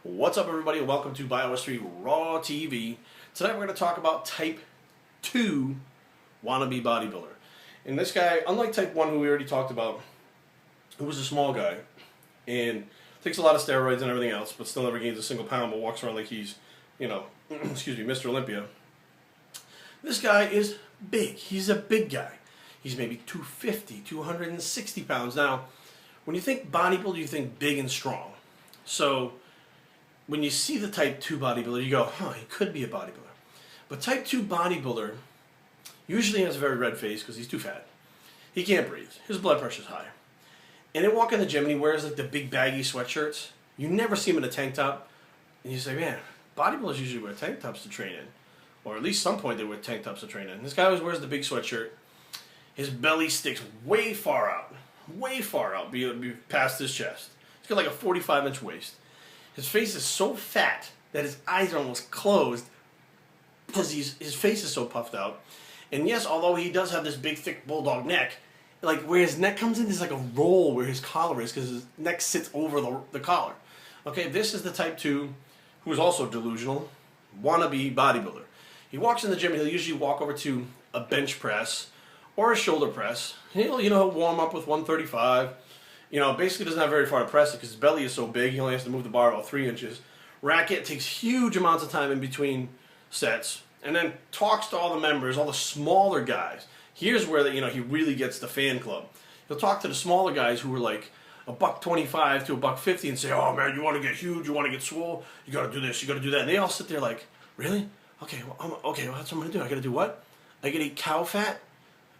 What's up, everybody, and welcome to BioS3 Raw TV. Tonight we're going to talk about Type 2 Wannabe Bodybuilder. And this guy, unlike Type 1, who we already talked about, who was a small guy and takes a lot of steroids and everything else, but still never gains a single pound, but walks around like he's, excuse me, Mr. Olympia. This guy is big. He's a big guy. He's maybe 250, 260 pounds. Now, when you think bodybuilder, you think big and strong. So when you see the Type 2 bodybuilder, you go, huh, he could be a bodybuilder. But Type 2 bodybuilder usually has a very red face because he's too fat. He can't breathe. His blood pressure's high. And they walk in the gym and he wears like the big baggy sweatshirts. You never see him in a tank top. And you say, man, bodybuilders usually wear tank tops to train in. Or at least some point they wear tank tops to train in. This guy always wears the big sweatshirt. His belly sticks way far out, past his chest. He's got like a 45-inch waist. His face is so fat that his eyes are almost closed because his face is so puffed out. And yes, although he does have this big, thick bulldog neck, like where his neck comes in, there's like a roll where his collar is because his neck sits over the collar. Okay, this is the Type 2, who is also delusional, wannabe bodybuilder. He walks in the gym and he'll usually walk over to a bench press or a shoulder press. He'll warm up with 135. Basically doesn't have very far to press it because his belly is so big, he only has to move the bar about 3 inches. Rack it, takes huge amounts of time in between sets, and then talks to all the members, all the smaller guys. Here's where he really gets the fan club. He'll talk to the smaller guys who are like $125 to $150 and say, oh man, you want to get huge, you want to get swole, you got to do this, you got to do that. And they all sit there like, really? Okay, well, that's what I'm going to do. I got to do what? I got to eat cow fat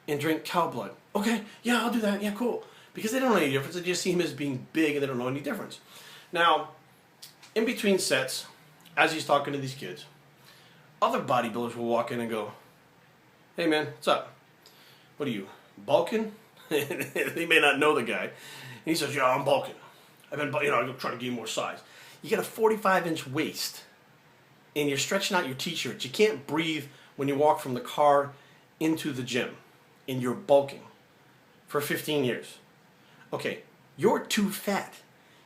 and drink cow blood. Okay, yeah, I'll do that. Yeah, cool. Because they don't know any difference. They just see him as being big and they don't know any difference. Now, in between sets, as he's talking to these kids, other bodybuilders will walk in and go, hey man, what's up? What are you, bulking? They may not know the guy. And he says, yeah, I'm bulking. I'm trying to gain more size. You got a 45-inch waist and you're stretching out your t-shirts. You can't breathe when you walk from the car into the gym and you're bulking for 15 years. Okay, you're too fat.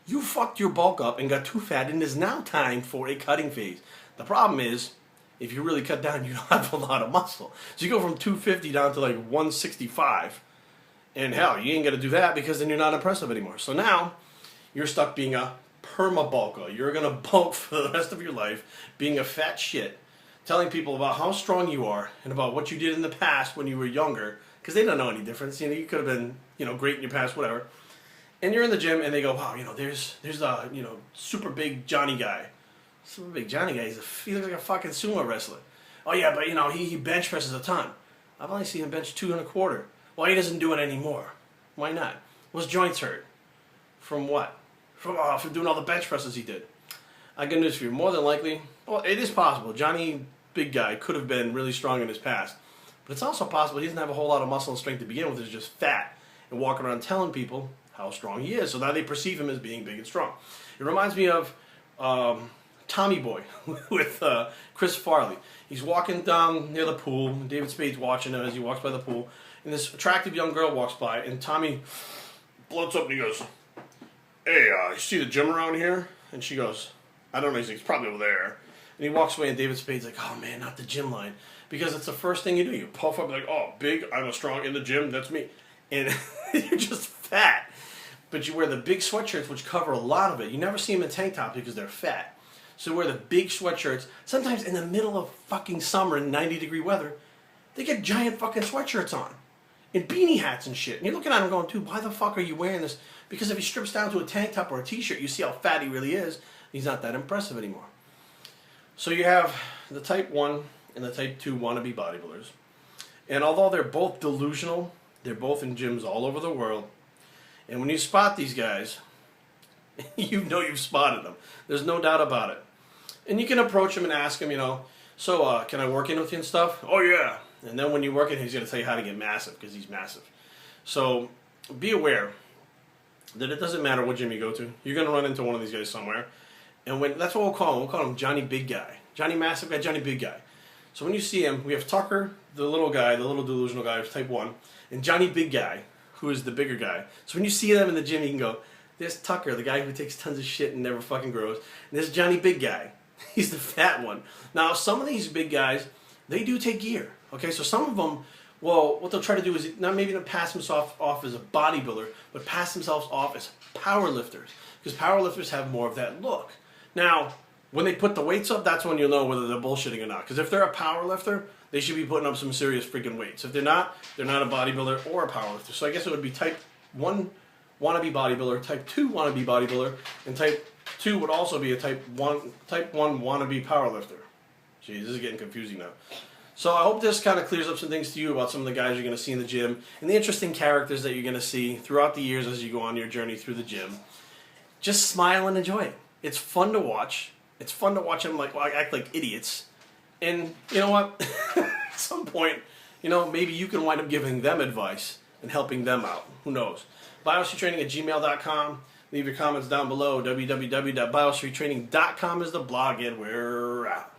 You fucked your bulk up and got too fat, and it is now time for a cutting phase. The problem is, if you really cut down, you don't have a lot of muscle. So you go from 250 down to like 165, and hell, you ain't gonna do that because then you're not impressive anymore. So now, you're stuck being a perma-bulker. You're gonna bulk for the rest of your life, being a fat shit, telling people about how strong you are and about what you did in the past when you were younger, because they don't know any difference. You could have been, great in your past, whatever. And you're in the gym, and they go, wow, there's a, super big Johnny guy. Super big Johnny guy, he looks like a fucking sumo wrestler. Oh yeah, but he bench presses a ton. I've only seen him bench 2.25. Well, he doesn't do it anymore. Why not? Well, his joints hurt. From what? From doing all the bench presses he did. I got news for you. More than likely, well, it is possible. Johnny, big guy, could have been really strong in his past. But it's also possible he doesn't have a whole lot of muscle and strength to begin with. He's just fat and walking around telling people how strong he is. So now they perceive him as being big and strong. It reminds me of Tommy Boy with Chris Farley. He's walking down near the pool. David Spade's watching him as he walks by the pool. And this attractive young girl walks by. And Tommy bloats up and he goes, hey, you see the gym around here? And she goes, I don't know. He's like, it's probably over there. And he walks away and David Spade's like, oh man, not the gym line. Because it's the first thing you do. You puff up like, oh, big, I'm a strong in the gym, that's me. And you're just fat. But you wear the big sweatshirts which cover a lot of it. You never see them in tank tops because they're fat. So wear the big sweatshirts. Sometimes in the middle of fucking summer in 90-degree weather, they get giant fucking sweatshirts on. And beanie hats and shit. And you're looking at him going, dude, why the fuck are you wearing this? Because if he strips down to a tank top or a t-shirt, you see how fat he really is. He's not that impressive anymore. So you have the Type 1 and the Type 2 wannabe bodybuilders. And although they're both delusional, they're both in gyms all over the world. And when you spot these guys, you know you've spotted them. There's no doubt about it. And you can approach them and ask them, so can I work in with you and stuff? Oh yeah. And then when you work in, he's going to tell you how to get massive because he's massive. So be aware that it doesn't matter what gym you go to. You're going to run into one of these guys somewhere. And that's what we'll call him. We'll call him Johnny Big Guy. Johnny Massive Guy, Johnny Big Guy. So when you see him, we have Tucker, the little guy, the little delusional guy who's Type 1, and Johnny Big Guy, who is the bigger guy. So when you see them in the gym, you can go, There's Tucker, the guy who takes tons of shit and never fucking grows. And there's Johnny Big Guy. He's the fat one. Now, some of these big guys, they do take gear. Okay, so some of them, well, what they'll try to do is not maybe not pass themselves off as a bodybuilder, but pass themselves off as power lifters. Because power lifters have more of that look. Now, when they put the weights up, that's when you'll know whether they're bullshitting or not. Because if they're a power lifter, they should be putting up some serious freaking weights. If they're not a bodybuilder or a power lifter. So I guess it would be type 1 wannabe bodybuilder, type 2 wannabe bodybuilder, and type 2 would also be a type 1 wannabe power lifter. Jeez, this is getting confusing now. So I hope this kind of clears up some things to you about some of the guys you're going to see in the gym and the interesting characters that you're going to see throughout the years as you go on your journey through the gym. Just smile and enjoy it. It's fun to watch. It's fun to watch them act like idiots. And you know what? At some point, maybe you can wind up giving them advice and helping them out. Who knows? BioStreetTraining@gmail.com. Leave your comments down below. www.biostreettraining.com is the blog, and we're out.